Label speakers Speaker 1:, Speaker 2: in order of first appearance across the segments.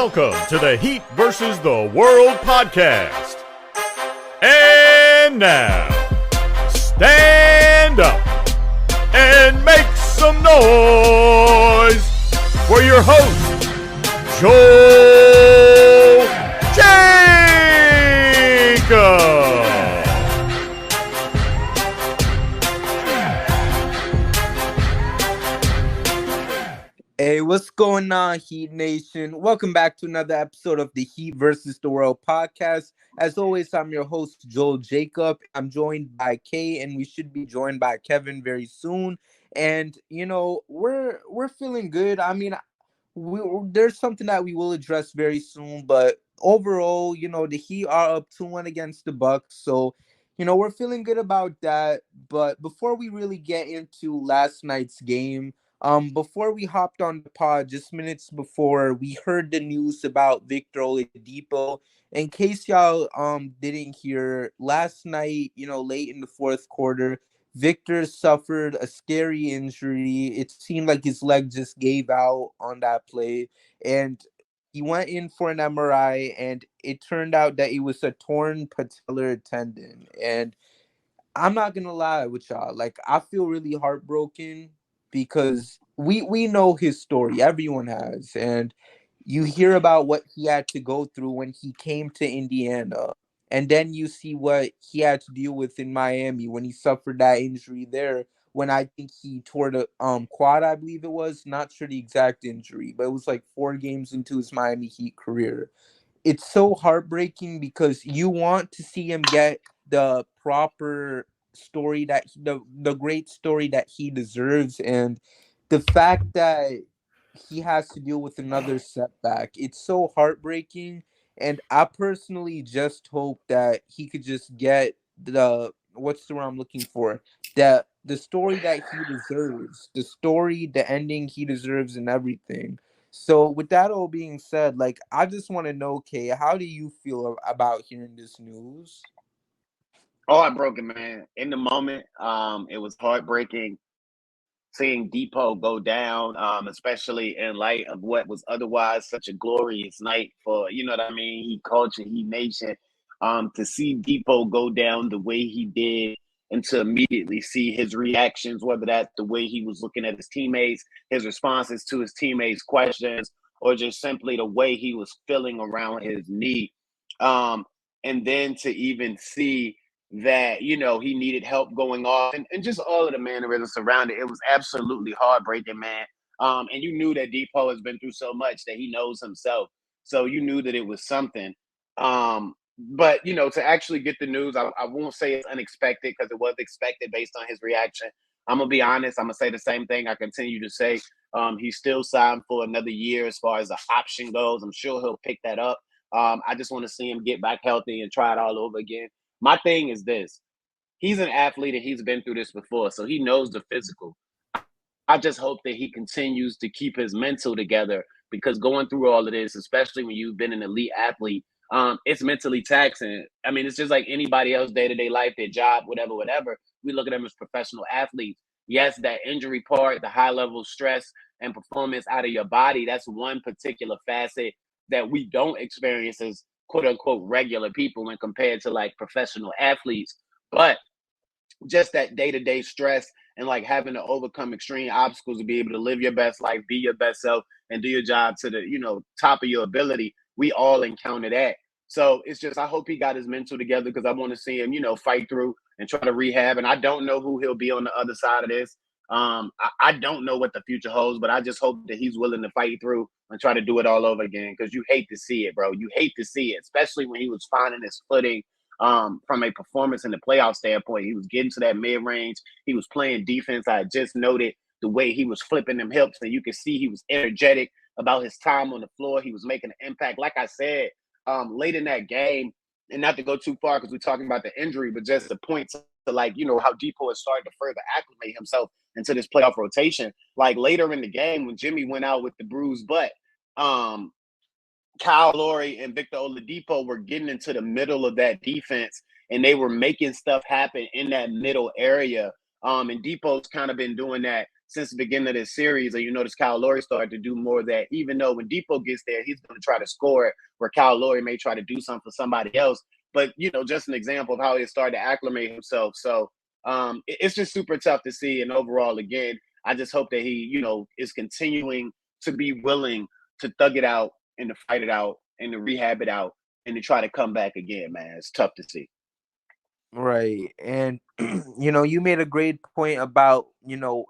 Speaker 1: Welcome to the Heat versus the World podcast. And now, stand up and make some noise for your host, Joel Jacob.
Speaker 2: Hey, what's going on, Heat Nation? Welcome back to another episode of the Heat versus the World podcast. As always, I'm your host, Joel Jacob. I'm joined by Kay, and we should be joined by Kevin very soon. And we're feeling good. I mean, there's something that we will address very soon, but overall, the Heat are up 2-1 against the Bucks, so we're feeling good about that. But before we really get into last night's game. Before we hopped on the pod, just minutes before, we heard the news about Victor Oladipo. In case y'all didn't hear, last night, late in the fourth quarter, Victor suffered a scary injury. It seemed like his leg just gave out on that play, and he went in for an MRI, and it turned out that it was a torn patellar tendon. And I'm not gonna lie with y'all, like, I feel really heartbroken because we know his story. Everyone has, and you hear about what he had to go through when he came to Indiana, and then you see what he had to deal with in Miami when he suffered that injury there. When I think he tore the quad, I believe it was. Not sure the exact injury, but it was like 4 games into his Miami Heat career. It's so heartbreaking because you want to see him get the proper story that the great story that he deserves, and the fact that he has to deal with another setback, it's so heartbreaking. And I personally just hope that he could just get what's the word I'm looking for, that the story that he deserves, the ending he deserves, and everything. So with that all being said, like, I just want to know, Kay, how do you feel about hearing this news?
Speaker 3: Oh, heartbroken, man. In the moment, it was heartbreaking seeing Depot go down, especially in light of what was otherwise such a glorious night for, you know what I mean, Heat culture, Heat Nation. To see Depot go down the way he did and to immediately see his reactions, whether that's the way he was looking at his teammates, his responses to his teammates' questions, or just simply the way he was feeling around his knee. And then to even see that, he needed help going off and just all of the mannerisms around it. It was absolutely heartbreaking, man. And you knew that Depot has been through so much that he knows himself. So you knew that it was something. But, to actually get the news, I won't say it's unexpected because it was expected based on his reaction. I'm going to be honest. I'm going to say the same thing I continue to say. He's still signed for another year as far as the option goes. I'm sure he'll pick that up. I just want to see him get back healthy and try it all over again. My thing is this. He's an athlete and he's been through this before, so he knows the physical. I just hope that he continues to keep his mental together because going through all of this, especially when you've been an elite athlete, it's mentally taxing. I mean, it's just like anybody else day-to-day life, their job, whatever. We look at them as professional athletes. Yes, that injury part, the high level of stress and performance out of your body, that's one particular facet that we don't experience as quote unquote regular people when compared to like professional athletes. But just that day-to-day stress and like having to overcome extreme obstacles to be able to live your best life, be your best self, and do your job to the top of your ability. We all encounter that. So it's just I hope he got his mental together because I want to see him, fight through and try to rehab. And I don't know who he'll be on the other side of this. I don't know what the future holds, but I just hope that he's willing to fight through and try to do it all over again because you hate to see it, bro. You hate to see it, especially when he was finding his footing from a performance in the playoff standpoint. He was getting to that mid-range. He was playing defense. I just noted the way he was flipping them hips, and you could see he was energetic about his time on the floor. He was making an impact. Like I said, late in that game, and not to go too far because we're talking about the injury, but just to point to how Depot has started to further acclimate himself into this playoff rotation. Like later in the game when Jimmy went out with the bruised butt, Kyle Lowry and Victor Oladipo were getting into the middle of that defense and they were making stuff happen in that middle area. And Depot's kind of been doing that since the beginning of this series. And you notice Kyle Lowry started to do more of that, even though when Depot gets there, he's going to try to score it, where Kyle Lowry may try to do something for somebody else. But, just an example of how he started to acclimate himself. So it's just super tough to see. And overall, again, I just hope that he, is continuing to be willing to thug it out and to fight it out and to rehab it out and to try to come back again, man. It's tough to see.
Speaker 2: Right. And, you made a great point about,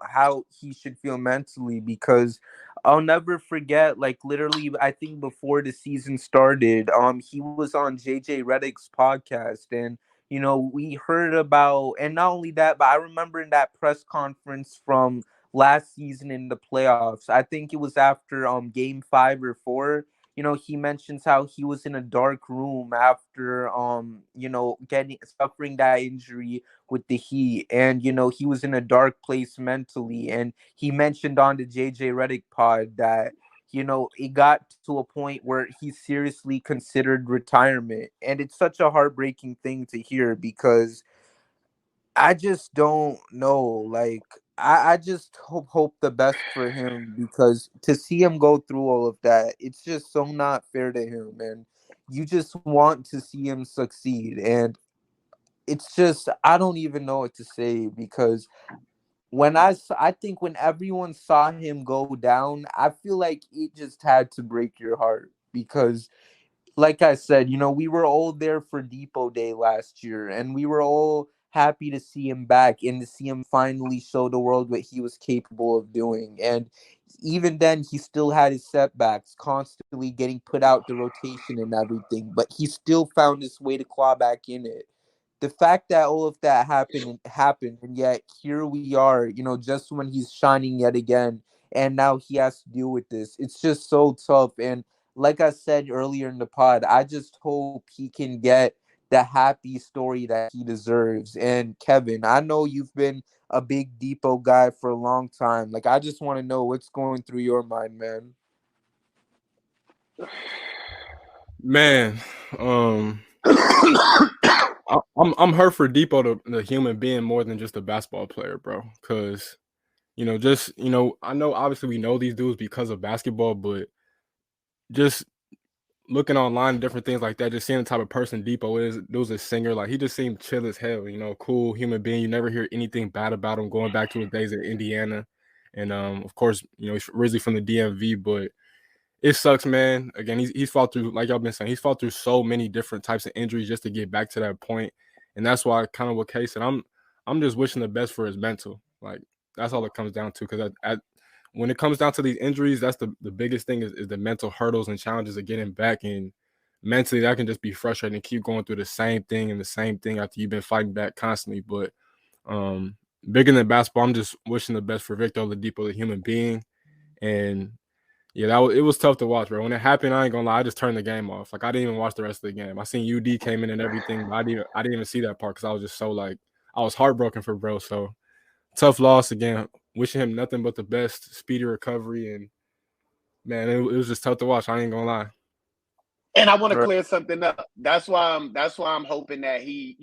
Speaker 2: how he should feel mentally, because I'll never forget, like, literally, I think before the season started, he was on JJ Redick's podcast, and, we heard about, and not only that, but I remember in that press conference from last season in the playoffs, I think it was after game 5 or 4. He mentions how he was in a dark room after getting suffering that injury with the Heat, and he was in a dark place mentally, and he mentioned on the JJ Redick pod that it got to a point where he seriously considered retirement, and it's such a heartbreaking thing to hear, because I just don't know. Like, I just hope the best for him, because to see him go through all of that, it's just so not fair to him. And you just want to see him succeed. And it's just, I don't even know what to say, because I think when everyone saw him go down, I feel like it just had to break your heart, because like I said, we were all there for Depot Day last year, and we were all happy to see him back and to see him finally show the world what he was capable of doing. And even then, he still had his setbacks, constantly getting put out the rotation and everything, but he still found his way to claw back in it. The fact that all of that happened, and yet here we are, just when he's shining yet again, and now he has to deal with this. It's just so tough. And like I said earlier in the pod, I just hope he can get the happy story that he deserves. And Kevin, I know you've been a big Depot guy for a long time. Like, I just want to know what's going through your mind, man.
Speaker 4: Man, I'm hurt for Depot, the human being, more than just a basketball player, bro. Because I know obviously we know these dudes because of basketball, but just looking online and different things like that, just seeing the type of person Depot is. There was a singer, like he just seemed chill as hell, cool human being. You never hear anything bad about him, going back to his days in Indiana, and of course, he's originally from the DMV, but it sucks, man. Again, he's fought through, like y'all been saying, he's fought through so many different types of injuries just to get back to that point, and that's why kind of what Kay said. I'm just wishing the best for his mental. Like, that's all it comes down to. Because when it comes down to these injuries, that's the biggest thing is the mental hurdles and challenges of getting back. And mentally, that can just be frustrating and keep going through the same thing and the same thing after you've been fighting back constantly. But bigger than basketball, I'm just wishing the best for Victor Oladipo, the human being. And yeah, it was tough to watch, bro. When it happened, I ain't gonna lie, I just turned the game off. Like, I didn't even watch the rest of the game. I seen UD came in and everything, but I didn't even see that part because I was just so, like, I was heartbroken for bro. So tough loss again. Wishing him nothing but the best, speedy recovery, and man, it was just tough to watch. I ain't gonna lie.
Speaker 3: And I want to clear something up. That's why I'm hoping that he,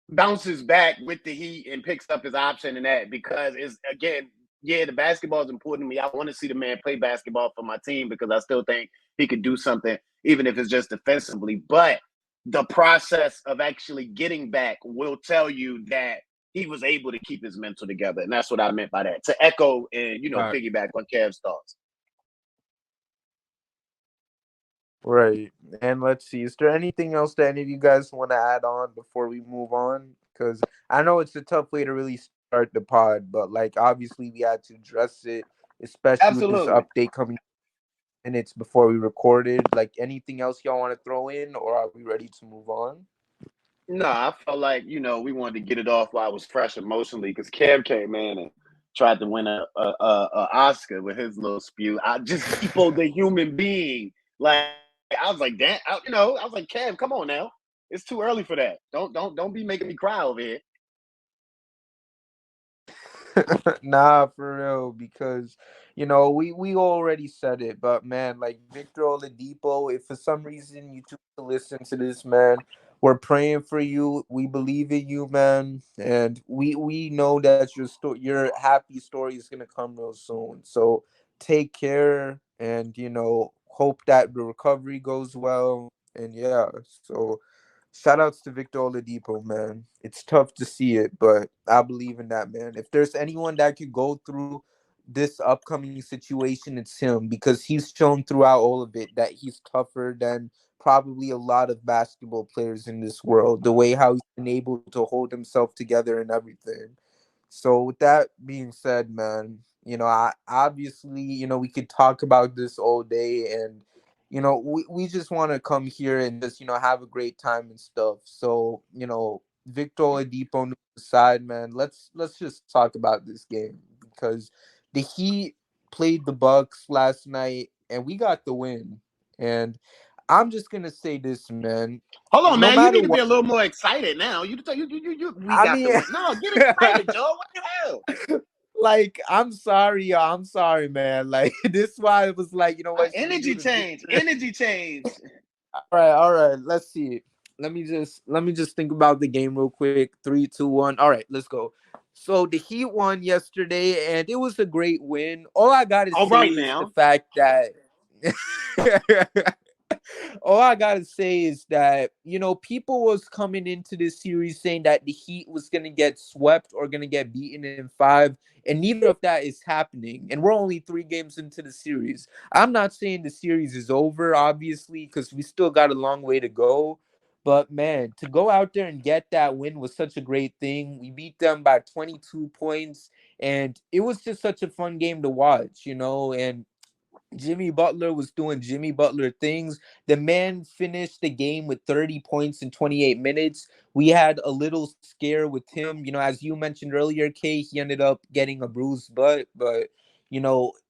Speaker 3: bounces back with the Heat and picks up his option in that, because it's, again, yeah, the basketball is important to me. I want to see the man play basketball for my team because I still think he could do something, even if it's just defensively. But the process of actually getting back will tell you that he was able to keep his mental together. And that's what I meant by that. To echo and, piggyback on Kev's thoughts.
Speaker 2: Right. And let's see, is there anything else that any of you guys want to add on before we move on? Because I know it's a tough way to really start the pod, but like, obviously we had to address it, especially with this
Speaker 3: Absolutely.
Speaker 2: update coming minutes before we recorded. Like, anything else y'all want to throw in, or are we ready to move on?
Speaker 3: No, I felt like, we wanted to get it off while I was fresh emotionally, because Kev came in and tried to win a Oscar with his little spew. I just people the human being. Like, I was like, damn, I was like, Kev, come on now. It's too early for that. Don't be making me cry over here.
Speaker 2: Nah, for real, because we already said it, but man, like Victor Oladipo, if for some reason you choose to listen to this, man, we're praying for you. We believe in you, man, and we know that your happy story is gonna come real soon. So take care, and hope that the recovery goes well. And yeah, so shout outs to Victor Oladipo, man. It's tough to see it, but I believe in that, man. If there's anyone that could go through this upcoming situation, it's him, because he's shown throughout all of it that he's tougher than probably a lot of basketball players in this world. The way how he's been able to hold himself together and everything. So with that being said, man, I obviously, we could talk about this all day, and we just want to come here and just, have a great time and stuff. So, Victor Oladipo aside, man, let's just talk about this game, because the Heat played the Bucks last night and we got the win. And I'm just gonna say this, man.
Speaker 3: Hold on,
Speaker 2: No
Speaker 3: man. You
Speaker 2: matter
Speaker 3: need to be
Speaker 2: what,
Speaker 3: a little more excited now. We
Speaker 2: I
Speaker 3: got the
Speaker 2: mean,
Speaker 3: win. No, get excited, Joe. What the hell?
Speaker 2: like, I'm sorry, y'all. I'm sorry, man. Like, this is why it was like, what should we do
Speaker 3: Energy
Speaker 2: to
Speaker 3: change.
Speaker 2: Victor?
Speaker 3: Energy change.
Speaker 2: All right. Let's see. Let me just think about the game real quick. 3, 2, 1. All right, let's go. So the Heat won yesterday, and it was a great win. All I gotta
Speaker 3: All
Speaker 2: say
Speaker 3: right
Speaker 2: is the
Speaker 3: now.
Speaker 2: fact that all I gotta say is that people was coming into this series saying that the Heat was gonna get swept or gonna get beaten in 5, and neither of that is happening. And we're only 3 games into the series. I'm not saying the series is over, obviously, because we still got a long way to go. But man, to go out there and get that win was such a great thing. We beat them by 22 points, and it was just such a fun game to watch, and Jimmy Butler was doing Jimmy Butler things. The man finished the game with 30 points in 28 minutes. We had a little scare with him. As you mentioned earlier, Kay, he ended up getting a bruised butt, but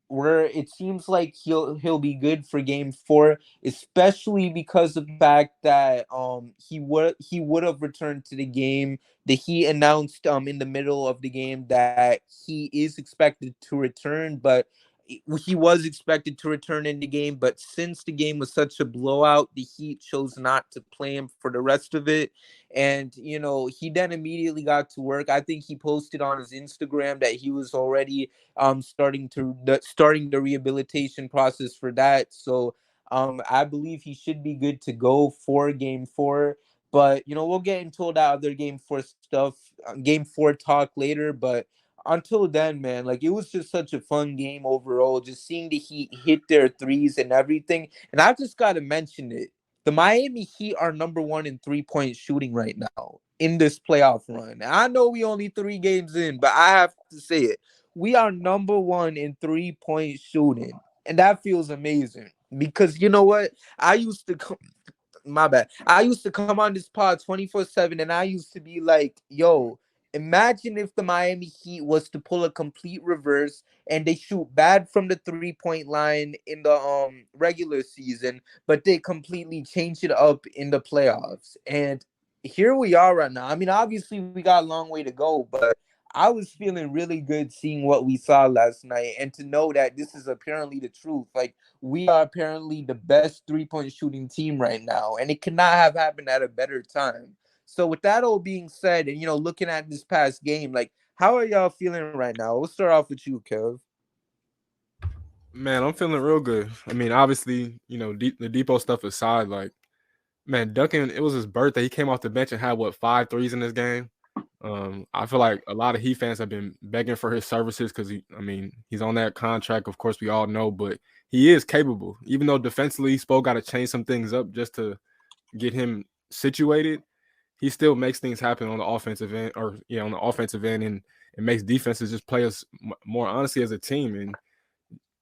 Speaker 2: where it seems like he'll be good for game 4, especially because of the fact that he would have returned to the game. He announced in the middle of the game that he is expected to return, but he was expected to return in the game, but since the game was such a blowout, the Heat chose not to play him for the rest of it. And he then immediately got to work. I think he posted on his Instagram that he was already starting the rehabilitation process for that. So I believe he should be good to go for game 4. But we'll get into all that other game 4 stuff, game 4 talk later. But until then, man, like, it was just such a fun game overall. Just seeing the Heat hit their threes and everything. And I just got to mention it. The Miami Heat are number 1 in 3-point shooting right now in this playoff run. I know we only 3 games in, but I have to say it. We are number 1 in 3-point shooting. And that feels amazing. Because you know what? I used to come, my bad. I used to come on this pod 24/7, and I used to be like, yo, imagine if the Miami Heat was to pull a complete reverse and they shoot bad from the 3-point line in the regular season, but they completely change it up in the playoffs. And here we are right now. I mean, obviously we got a long way to go, but I was feeling really good seeing what we saw last night, and to know that this is apparently the truth. Like, we are apparently the best 3-point shooting team right now, and it cannot have happened at a better time. So with that all being said, and looking at this past game, like, how are y'all feeling right now? We'll start off with you, Kev.
Speaker 4: Man, I'm feeling real good. I mean, obviously, the Depot stuff aside, like, man, Duncan, it was his birthday. He came off the bench and had 5 threes in this game. I feel like a lot of Heat fans have been begging for his services because he's on that contract. Of course, we all know, but he is capable. Even though defensively, Spo got to change some things up just to get him situated. He still makes things happen on the offensive end, on the offensive end, and it makes defenses just play us more honestly as a team. And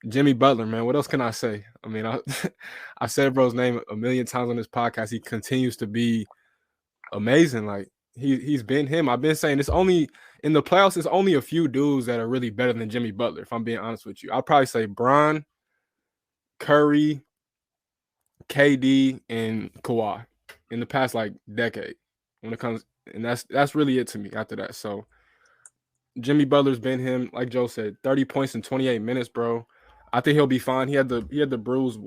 Speaker 4: Jimmy Butler, man, what else can I say? I mean, I said bro's name a million times on this podcast. He continues to be amazing. Like, he's been him. I've been saying it's only in the playoffs. It's only a few dudes that are really better than Jimmy Butler. If I'm being honest with you, I'll probably say Bron, Curry, KD, and Kawhi in the past decade. When it comes, and that's really it to me. After that, so Jimmy Butler's been him. Like Joe said, 30 points in 28 minutes, bro. I think he'll be fine. He had the bruised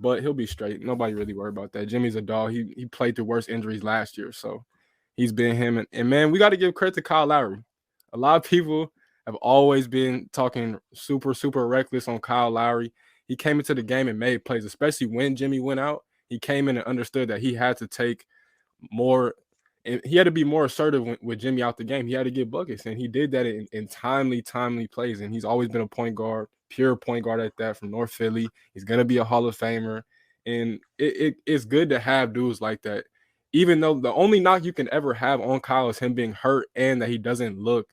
Speaker 4: butt. He'll be straight. Nobody really worried about that. Jimmy's a dog. He played through worse injuries last year, so he's been him. And man, we got to give credit to Kyle Lowry. A lot of people have always been talking super, super reckless on Kyle Lowry. He came into the game and made plays, especially when Jimmy went out. He came in and understood that he had to take more, and he had to be more assertive with Jimmy out the game. He had to get buckets, and he did that in timely plays. And he's always been a point guard, pure point guard at that, from North Philly. He's going to be a Hall of Famer. And it's good to have dudes like that, even though the only knock you can ever have on Kyle is him being hurt and that he doesn't look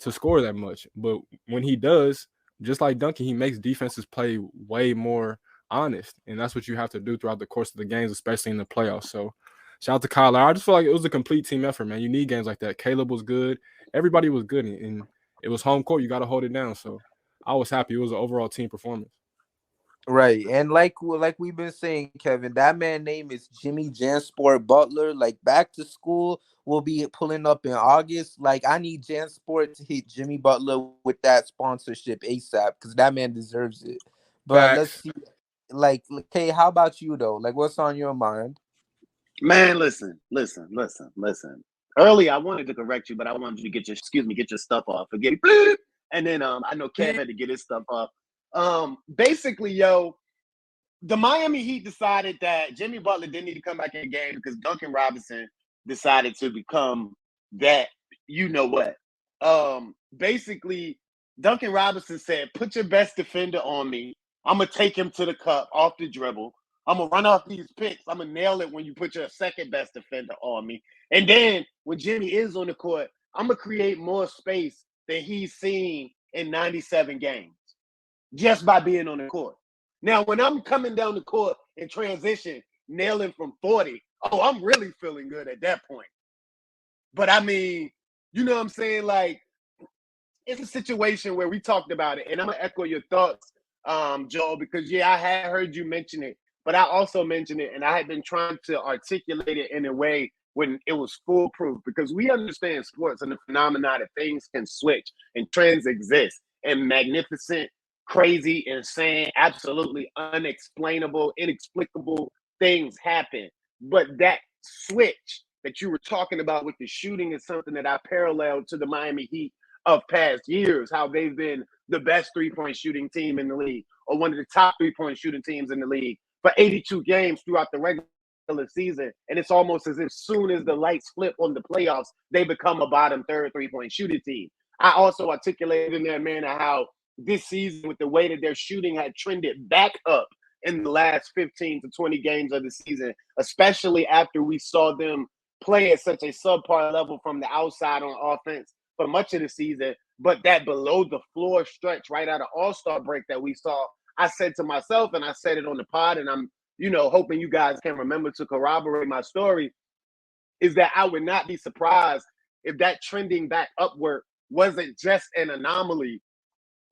Speaker 4: to score that much. But when he does, just like Duncan, he makes defenses play way more honest. And that's what you have to do throughout the course of the games, especially in the playoffs. So shout out to Kyle. I just feel like it was a complete team effort, man. You need games like that. Caleb was good. Everybody was good. And it was home court. You got to hold it down. So I was happy. It was an overall team performance.
Speaker 2: Right. And like we've been saying, Kevin, that man name is Jimmy Jansport Butler. Like, back to school will be pulling up in August. Like, I need Jansport to hit Jimmy Butler with that sponsorship ASAP, because that man deserves it. But let's see. Like, Kay, how about you though? Like, what's on your mind?
Speaker 3: Man, listen. Early, I wanted to correct you, but I wanted you to get your stuff off. Forget it. And then I know Kev had to get his stuff off. Basically, the Miami Heat decided that Jimmy Butler didn't need to come back in the game because Duncan Robinson decided to become that you know what. Basically, Duncan Robinson said, "Put your best defender on me. I'm gonna take him to the cup off the dribble. I'm gonna run off these picks. I'm gonna nail it when you put your second best defender on me. And then when Jimmy is on the court, I'm gonna create more space than he's seen in 97 games just by being on the court. Now, when I'm coming down the court in transition, nailing from 40, I'm really feeling good at that point. But I mean, you know what I'm saying? Like, it's a situation where we talked about it, and I'm gonna echo your thoughts, Joel, because I had heard you mention it, but I also mentioned it, and I had been trying to articulate it in a way when it was foolproof, because we understand sports and the phenomena that things can switch and trends exist, and magnificent, crazy, insane, absolutely unexplainable, inexplicable things happen. But that switch that you were talking about with the shooting is something that I paralleled to the Miami Heat of past years, how they've been the best three-point shooting team in the league, or one of the top three-point shooting teams in the league for 82 games throughout the regular season. And it's almost as if soon as the lights flip on the playoffs, they become a bottom third three-point shooting team. I also articulated in there, man, how this season, with the way that their shooting had trended back up in the last 15 to 20 games of the season, especially after we saw them play at such a subpar level from the outside on offense for much of the season, but that below the floor stretch right out of All-Star break that we saw, I said to myself, and I said it on the pod, and I'm, hoping you guys can remember to corroborate my story, is that I would not be surprised if that trending back upward wasn't just an anomaly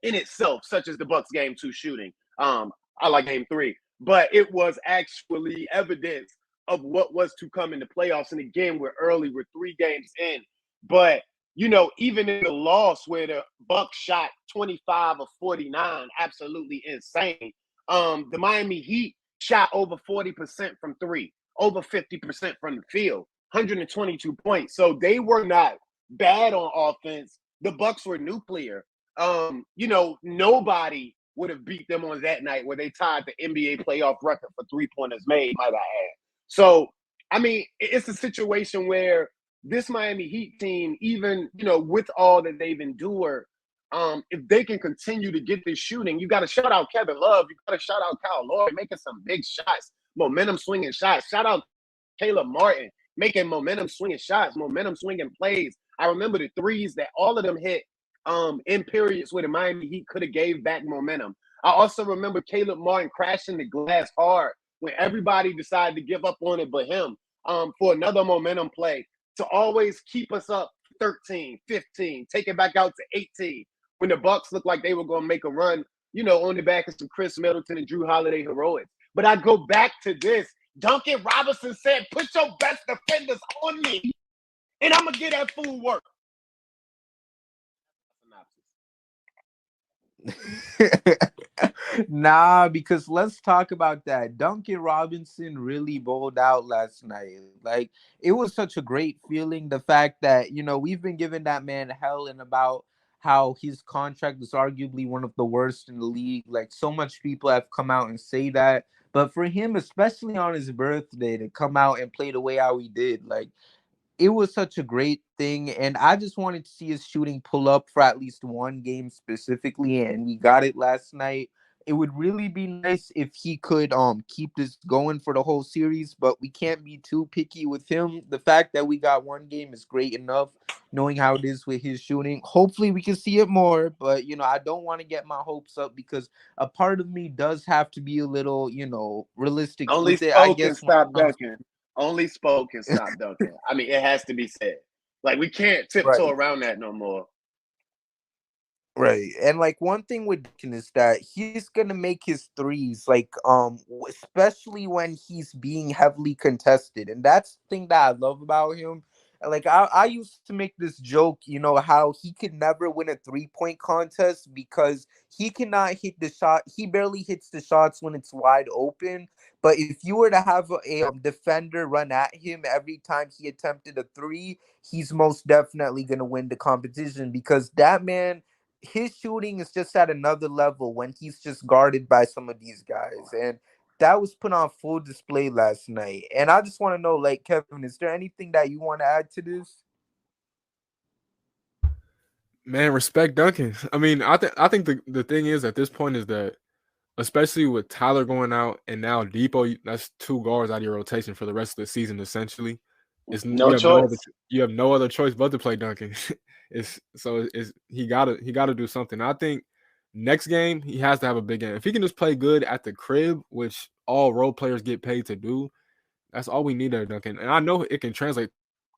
Speaker 3: in itself, such as the Bucks game 2 shooting. I like game 3, but it was actually evidence of what was to come in the playoffs. And again, we're 3 games in, but even in the loss where the Bucks shot 25 of 49, absolutely insane. The Miami Heat shot over 40% from 3, over 50% from the field, 122 points. So they were not bad on offense. The Bucks were nuclear. Nobody would have beat them on that night where they tied the NBA playoff record for three-pointers made, might I add. So, I mean, it's a situation where this Miami Heat team, even, with all that they've endured, if they can continue to get this shooting, you got to shout out Kevin Love. You got to shout out Kyle Lowry making some big shots, momentum swinging shots. Shout out Caleb Martin making momentum swinging shots, momentum swinging plays. I remember the threes that all of them hit in periods where the Miami Heat could have gave back momentum. I also remember Caleb Martin crashing the glass hard when everybody decided to give up on it but him for another momentum play to always keep us up 13, 15, take it back out to 18 when the Bucks looked like they were going to make a run, on the back of some Chris Middleton and Drew Holiday heroics. But I go back to this. Duncan Robinson said, "Put your best defenders on me, and I'm going to get that fool work."
Speaker 2: Nah, because let's talk about that. Duncan Robinson really bowled out last night. Like, it was such a great feeling. The fact that, we've been giving that man hell and about how his contract is arguably one of the worst in the league. Like, so much people have come out and say that. But for him, especially on his birthday, to come out and play the way how he did, like, it was such a great thing, and I just wanted to see his shooting pull up for at least one game specifically, and we got it last night. It would really be nice if he could keep this going for the whole series, but we can't be too picky with him. The fact that we got one game is great enough, knowing how it is with his shooting. Hopefully we can see it more, but I don't want to get my hopes up because a part of me does have to be a little, realistic
Speaker 3: Only
Speaker 2: with it, I
Speaker 3: spoke and
Speaker 2: guess, when
Speaker 3: stop
Speaker 2: it comes.
Speaker 3: dunking. Only spoke and stop dunking. I mean, it has to be said. Like, we can't tiptoe
Speaker 2: Right.
Speaker 3: around that no more.
Speaker 2: Right. And like one thing with Duncan is that he's gonna make his threes, like especially when he's being heavily contested. And that's the thing that I love about him. And like I used to make this joke, how he could never win a 3-point contest because he cannot hit the shot. He barely hits the shots when it's wide open. But if you were to have a defender run at him every time he attempted a three, he's most definitely gonna win the competition because that man, his shooting is just at another level when he's just guarded by some of these guys. And that was put on full display last night. And I just want to know, like, Kevin, is there anything that you want to add to this?
Speaker 4: Man, respect Duncan. I mean, I think the thing is at this point is that especially with Tyler going out and now Depot, that's two guards out of your rotation for the rest of the season. Essentially,
Speaker 3: No choice.
Speaker 4: you have no other choice but to play Duncan. It's he gotta do something. I think next game he has to have a big game. If he can just play good at the crib, which all role players get paid to do, that's all we need there, Duncan. And I know it can translate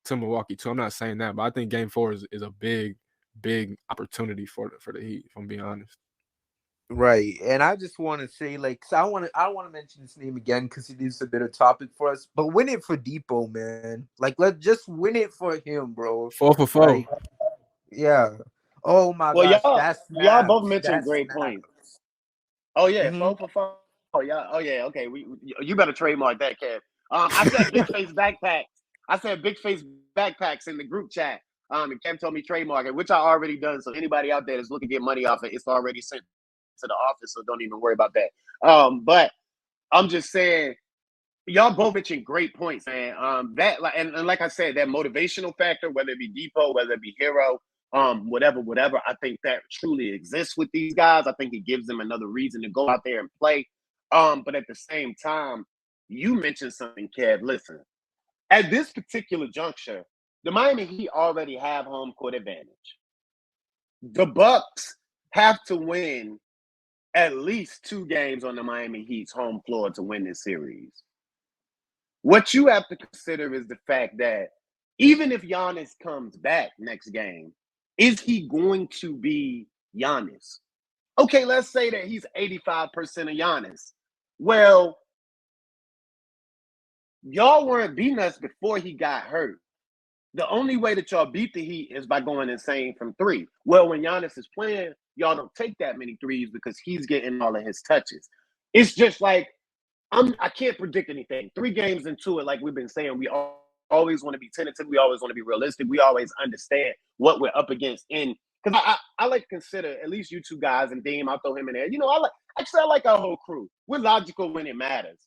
Speaker 4: to Milwaukee too. I'm not saying that, but I think Game 4 is a big opportunity for the Heat. If I'm being honest.
Speaker 2: Right. And I just want to say, like, 'cause I want to mention his name again because it is a bit of topic for us. But win it for Depot, man. Like, let's just win it for him, bro.
Speaker 4: 4 for 4.
Speaker 2: Like, yeah. Oh my
Speaker 3: Well,
Speaker 2: gosh,
Speaker 3: y'all
Speaker 2: that's
Speaker 3: y'all both
Speaker 2: snaps.
Speaker 3: mentioned
Speaker 2: That's
Speaker 3: great points.
Speaker 2: snaps.
Speaker 3: Oh yeah,
Speaker 2: Mm-hmm.
Speaker 3: 4 for 4. Oh yeah, okay. You better trademark that, Kev. I said big face backpacks. I said big face backpacks in the group chat. And Kev told me trademark it, which I already done. So anybody out there that's looking to get money off it, it's already sent to the office. So don't even worry about that. But I'm just saying, y'all both mentioned great points, man. That and like I said, that motivational factor, whether it be Depot, whether it be Hero, whatever. I think that truly exists with these guys. I think it gives them another reason to go out there and play. But at the same time, you mentioned something, Kev. Listen, at this particular juncture, the Miami Heat already have home court advantage. The Bucks have to win at least 2 games on the Miami Heat's home floor to win this series. What you have to consider is the fact that even if Giannis comes back next game, is he going to be Giannis? Okay, let's say that he's 85% of Giannis. Well, y'all weren't beating us before he got hurt. The only way that y'all beat the Heat is by going insane from 3. Well, when Giannis is playing, y'all don't take that many threes because he's getting all of his touches. It's just like I can't predict anything. 3 games into it, like we've been saying, we always want to be tentative. We always want to be realistic. We always understand what we're up against. And because I like to consider, at least you two guys and Dame, I'll throw him in there. I like our whole crew. We're logical when it matters.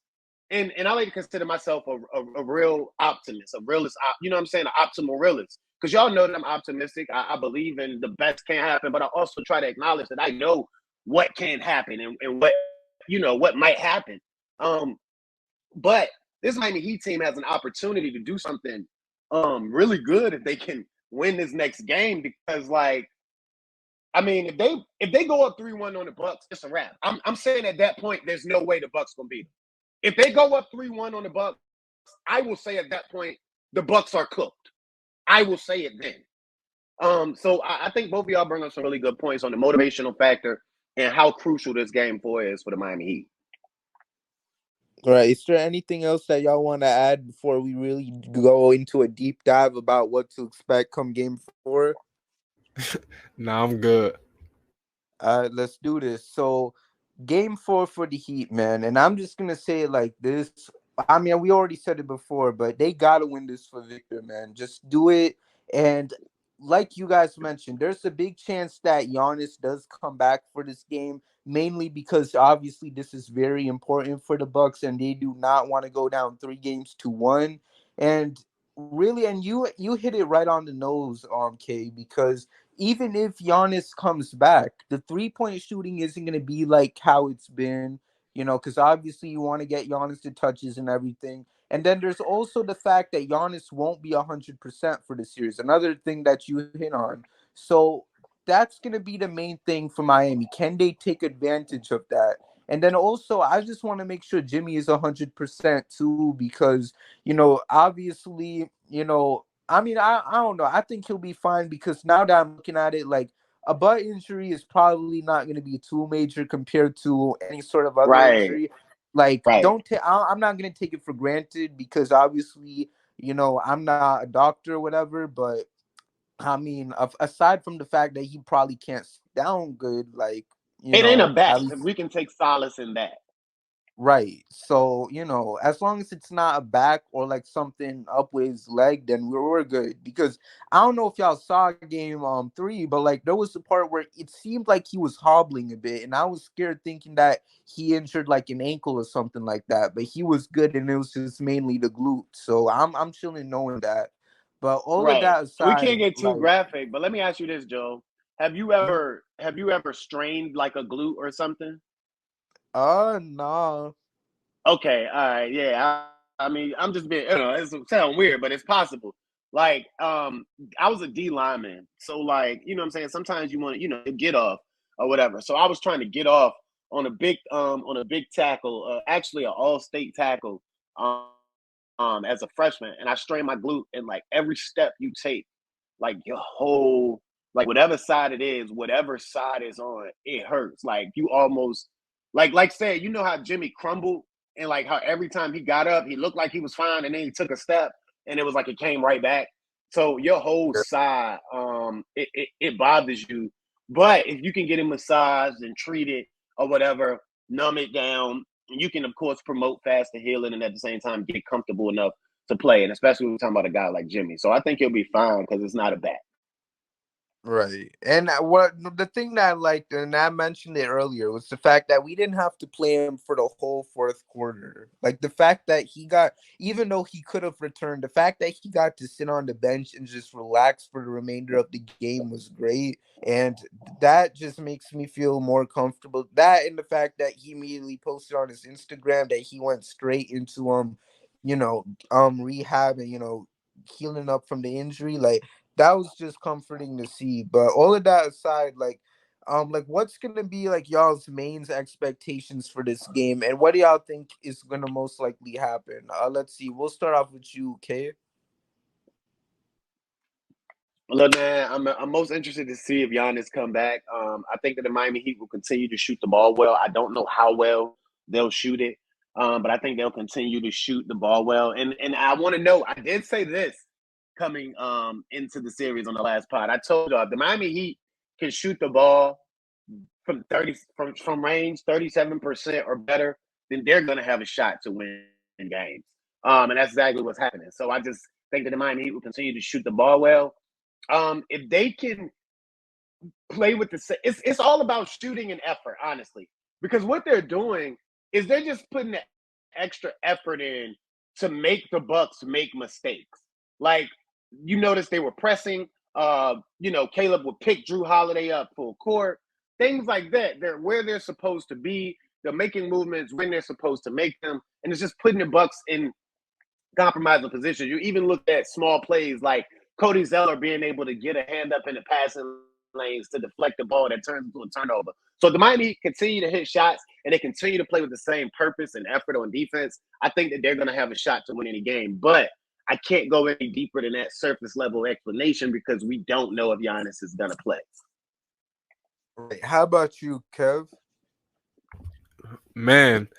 Speaker 3: And I like to consider myself a real optimist, a realist, you know what I'm saying, an optimal realist. Because y'all know that I'm optimistic. I believe in the best can happen, but I also try to acknowledge that I know what can happen and what might happen. But this Miami Heat team has an opportunity to do something really good if they can win this next game because, like, I mean, if they go up 3-1 on the Bucks, it's a wrap. I'm saying at that point, there's no way the Bucks gonna beat them. If they go up 3-1 on the Bucks, I will say at that point the Bucks are cooked. I will say it then. So I think both of y'all bring up some really good points on the motivational factor and how crucial this game 4 is for the Miami Heat.
Speaker 2: All right. Is there anything else that y'all want to add before we really go into a deep dive about what to expect come game 4?
Speaker 4: Nah, I'm good.
Speaker 2: Let's do this. So Game 4 for the Heat, man. And I'm just gonna say it like this. I mean, we already said it before, but they gotta win this for Victor, man. Just do it. And like you guys mentioned, there's a big chance that Giannis does come back for this game, mainly because obviously this is very important for the Bucks, and they do not want to go down 3-1. And really, and you hit it right on the nose, K, because even if Giannis comes back, the 3-point shooting isn't going to be like how it's been, because obviously you want to get Giannis the touches and everything. And then there's also the fact that Giannis won't be 100% for the series. Another thing that you hit on. So that's going to be the main thing for Miami. Can they take advantage of that? And then also, I just want to make sure Jimmy is 100% too, because, obviously, I mean, I don't know. I think he'll be fine because now that I'm looking at it, like a butt injury is probably not going to be too major compared to any sort of other
Speaker 3: Right,
Speaker 2: injury. Like,
Speaker 3: right.
Speaker 2: I'm not going to take it for granted because obviously, I'm not a doctor or whatever. But I mean, aside from the fact that he probably can't sit down good, like,
Speaker 3: It ain't a
Speaker 2: at
Speaker 3: bet.
Speaker 2: least.
Speaker 3: We can take solace in that.
Speaker 2: Right. So, as long as it's not a back or like something up with his leg, then we're good. Because I don't know if y'all saw game 3, but like there was a part where it seemed like he was hobbling a bit, and I was scared thinking that he injured like an ankle or something like that. But he was good, and it was just mainly the glute. So I'm chilling knowing that. But all of
Speaker 3: Right.
Speaker 2: that
Speaker 3: We can't
Speaker 2: aside,
Speaker 3: get too
Speaker 2: like
Speaker 3: graphic, but let me ask you this, Joe. Have you ever strained like a glute or something?
Speaker 2: no.
Speaker 3: Okay, all right, yeah. I mean, I'm just being, it sound weird, but it's possible. Like, I was a D lineman, so like, you know what I'm saying. Sometimes you want to, get off or whatever. So I was trying to get off on a big tackle, actually an all state tackle, as a freshman, and I strained my glute, and like every step you take, like your whole, like whatever side it is, whatever side is on, it hurts. Like you almost, like say, you know how Jimmy crumbled, and like how every time he got up, he looked like he was fine, and then he took a step, and it was like it came right back. So your whole side, it bothers you. But if you can get it massaged and treated or whatever, numb it down, you can of course promote faster healing and at the same time get comfortable enough to play. And especially when we're talking about a guy like Jimmy. So I think he'll be fine because it's not a bat.
Speaker 2: Right. And what the thing that I liked, and I mentioned it earlier, was the fact that we didn't have to play him for the whole fourth quarter. Like the fact that he got, even though he could have returned, the fact that he got to sit on the bench and just relax for the remainder of the game was great. And that just makes me feel more comfortable. That and the fact that he immediately posted on his Instagram that he went straight into rehab and healing up from the injury. That was just comforting to see. But all of that aside, like what's gonna be like y'all's main expectations for this game, and what do y'all think is gonna most likely happen? Let's see. We'll start off with you, Kay.
Speaker 3: Look, man, I'm most interested to see if Giannis come back. I think that the Miami Heat will continue to shoot the ball well. I don't know how well they'll shoot it, but I think they'll continue to shoot the ball well. And I want to know. I did say this coming into the series on the last pod. I told you the Miami Heat can shoot the ball from 30 from range 37% or better, then they're gonna have a shot to win games. And that's exactly what's happening. So I just think that the Miami Heat will continue to shoot the ball well. If they can play with it's all about shooting and effort, honestly, because what they're doing is they're just putting the extra effort in to make the Bucks make mistakes. Like you notice they were pressing. Caleb would pick Drew Holiday up full court, things like that. They're where they're supposed to be. They're making movements when they're supposed to make them, and it's just putting the Bucks in compromising positions. You even look at small plays like Cody Zeller being able to get a hand up in the passing lanes to deflect the ball that turns into a turnover. So the Miami continue to hit shots and they continue to play with the same purpose and effort on defense. I think that they're going to have a shot to win any game. But I can't go any deeper than that surface level explanation because we don't know if Giannis is going to play.
Speaker 2: Right. How about you, Kev?
Speaker 4: Man,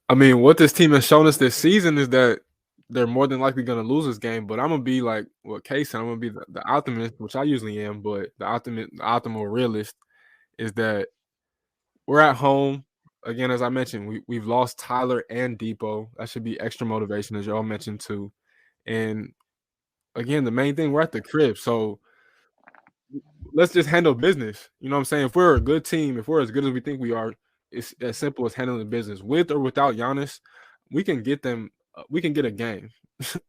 Speaker 4: I mean, what this team has shown us this season is that they're more than likely going to lose this game. But I'm gonna be like what Kay said. I'm gonna be the optimist, which I usually am. But the optimal realist is that we're at home. Again, as I mentioned, we've lost Tyler and Depot. That should be extra motivation, as y'all mentioned too. And again, the main thing, we're at the crib. So let's just handle business. You know what I'm saying? If we're a good team, if we're as good as we think we are, it's as simple as handling business. With or without Giannis, we can get them. We can get a game.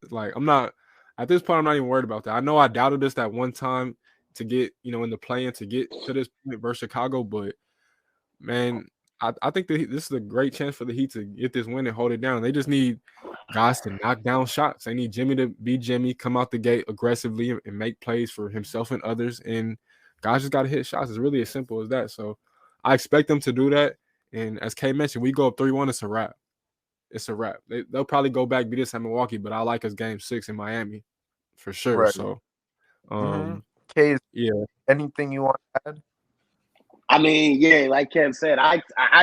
Speaker 4: Like I'm not at this point. I'm not even worried about that. I know I doubted this that one time to get in the play-in to get to this point versus Chicago, but man, I think that this is a great chance for the Heat to get this win and hold it down. They just need guys to knock down shots. They need Jimmy to be Jimmy, come out the gate aggressively and make plays for himself and others. And guys just got to hit shots. It's really as simple as that. So I expect them to do that. And as Kay mentioned, we go up 3-1, it's a wrap. It's a wrap. They'll probably go back, beat us at Milwaukee, but I like us game 6 in Miami for sure.
Speaker 2: Right.
Speaker 4: So,
Speaker 2: Case,
Speaker 4: yeah.
Speaker 2: anything you want to add?
Speaker 3: I mean, yeah, like Kev said, I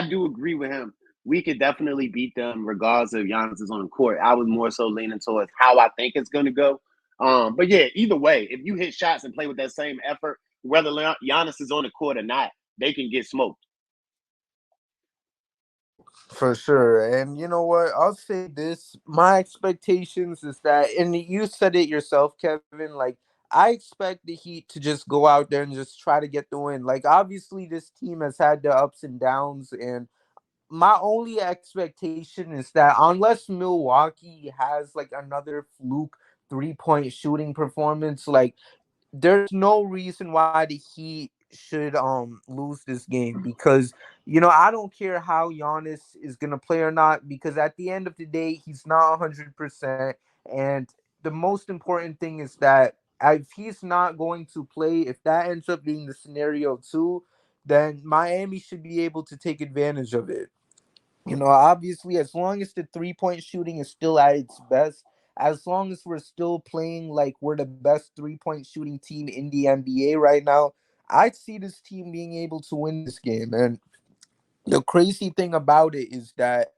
Speaker 3: do agree with him. We could definitely beat them regardless if Giannis is on the court. I was more so leaning towards how I think it's going to go. But yeah, either way, if you hit shots and play with that same effort, whether Giannis is on the court or not, they can get smoked.
Speaker 2: For sure. And you know what? I'll say this. My expectations is that, and you said it yourself, Kevin, like, I expect the Heat to just go out there and just try to get the win. Like, obviously, this team has had the ups and downs, and my only expectation is that unless Milwaukee has like another fluke 3-point shooting performance, like there's no reason why the Heat should lose this game, because I don't care how Giannis is gonna play or not, because at the end of the day he's not 100%. And the most important thing is that if he's not going to play, if that ends up being the scenario too, then Miami should be able to take advantage of it. Obviously, as long as the 3-point shooting is still at its best, as long as we're still playing like we're the best 3-point shooting team in the NBA right now, I see this team being able to win this game. And the crazy thing about it is that,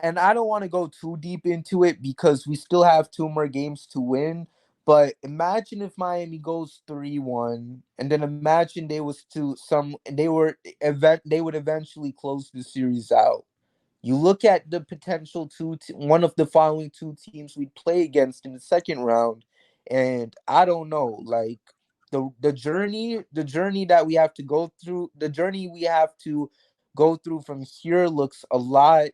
Speaker 2: and I don't want to go too deep into it because we still have 2 more games to win. But imagine if Miami goes 3-1, and then imagine they would eventually close the series out. You look at the potential one of the following 2 teams we'd play against in the second round, and I don't know, like the journey that we have to go through, the journey we have to go through from here looks a lot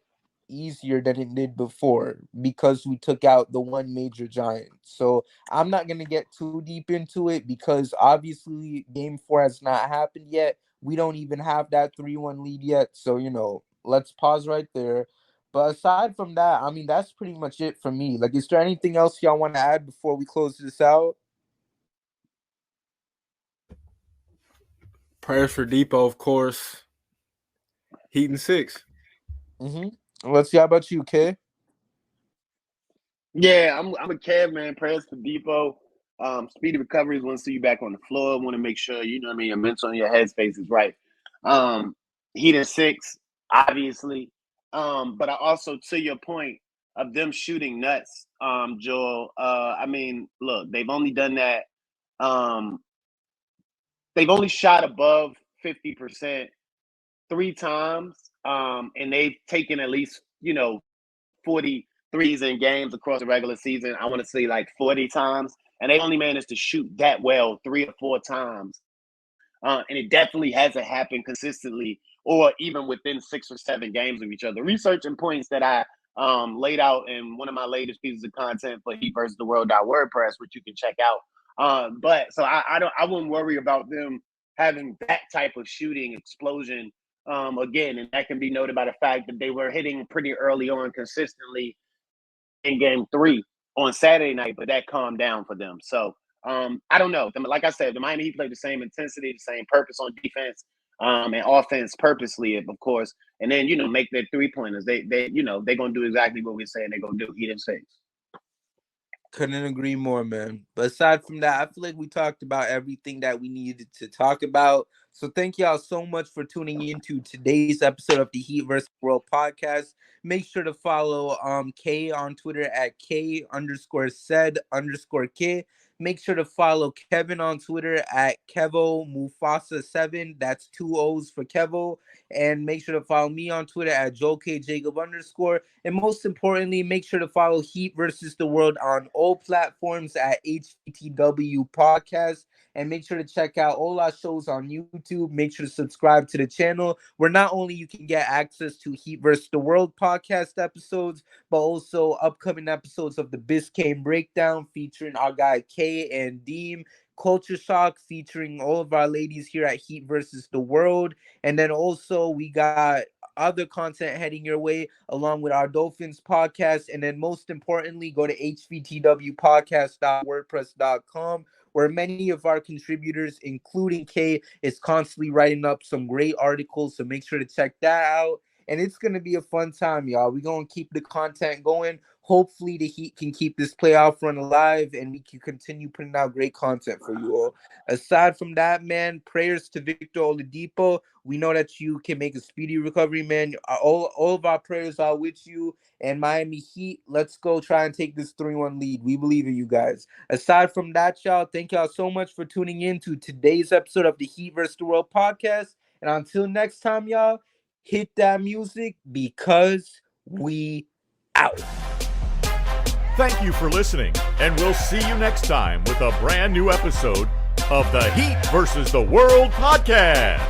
Speaker 2: easier than it did before because we took out the one major giant. So I'm not gonna get too deep into it because obviously game 4 has not happened yet. We don't even have that 3-1 lead yet. So, let's pause right there. But aside from that, I mean, that's pretty much it for me. Like, is there anything else y'all want to add before we close this out?
Speaker 4: Prayers for Depot, of course. Heat and 6.
Speaker 2: Let's see. How about you, Kay?
Speaker 3: Yeah, I'm a Kev, man. Prayers for Depot. Speedy recoveries. Want to see you back on the floor. Want to make sure your mental and your headspace is right. Heat and 6, obviously. But I also, to your point of them shooting nuts, Joel. I mean, look, they've only done that. They've only shot above 50% 3 times, and they've taken at least 43s in games across the regular season. I want to say like 40 times, and they only managed to shoot that well 3 or 4 times. And it definitely hasn't happened consistently or even within 6 or 7 games of each other. Research and points that I laid out in one of my latest pieces of content for Heat versus the World.WordPress, which you can check out. But so I wouldn't worry about them having that type of shooting explosion again. And that can be noted by the fact that they were hitting pretty early on consistently in game 3 on Saturday night, but that calmed down for them. So I don't know. Like I said, the Miami Heat played the same intensity, the same purpose on defense and offense purposely, of course. And then, make their 3-pointers. They're going to do exactly what we're saying they're going to do. Heat and 6.
Speaker 2: Couldn't agree more, man. But aside from that, I feel like we talked about everything that we needed to talk about. So thank y'all so much for tuning into today's episode of the Heat vs. World podcast. Make sure to follow K on Twitter at K_said_K. Make sure to follow Kevin on Twitter at Kevo Mufasa7. That's 2 O's for Kevo. And make sure to follow me on Twitter at JoelKJacob_. And most importantly, make sure to follow Heat versus the World on all platforms at HTW Podcast. And make sure to check out all our shows on YouTube. Make sure to subscribe to the channel, where not only you can get access to Heat vs. the World podcast episodes, but also upcoming episodes of the Biscayne Breakdown featuring our guy Kay and Deem, Culture Shock featuring all of our ladies here at Heat vs. the World. And then also we got other content heading your way along with our Dolphins podcast. And then most importantly, go to hvtwpodcast.wordpress.com, where many of our contributors, including Kay, is constantly writing up some great articles. So make sure to check that out. And it's going to be a fun time, y'all. We're going to keep the content going. Hopefully the Heat can keep this playoff run alive and we can continue putting out great content for you all. Aside from that, man, prayers to Victor Oladipo. We know that you can make a speedy recovery, man. All of our prayers are with you. And Miami Heat, let's go try and take this 3-1 lead. We believe in you guys. Aside from that, y'all, thank y'all so much for tuning in to today's episode of the Heat vs. the World podcast. And until next time, y'all, hit that music because we out.
Speaker 1: Thank you for listening, and we'll see you next time with a brand new episode of the Heat vs. the World podcast.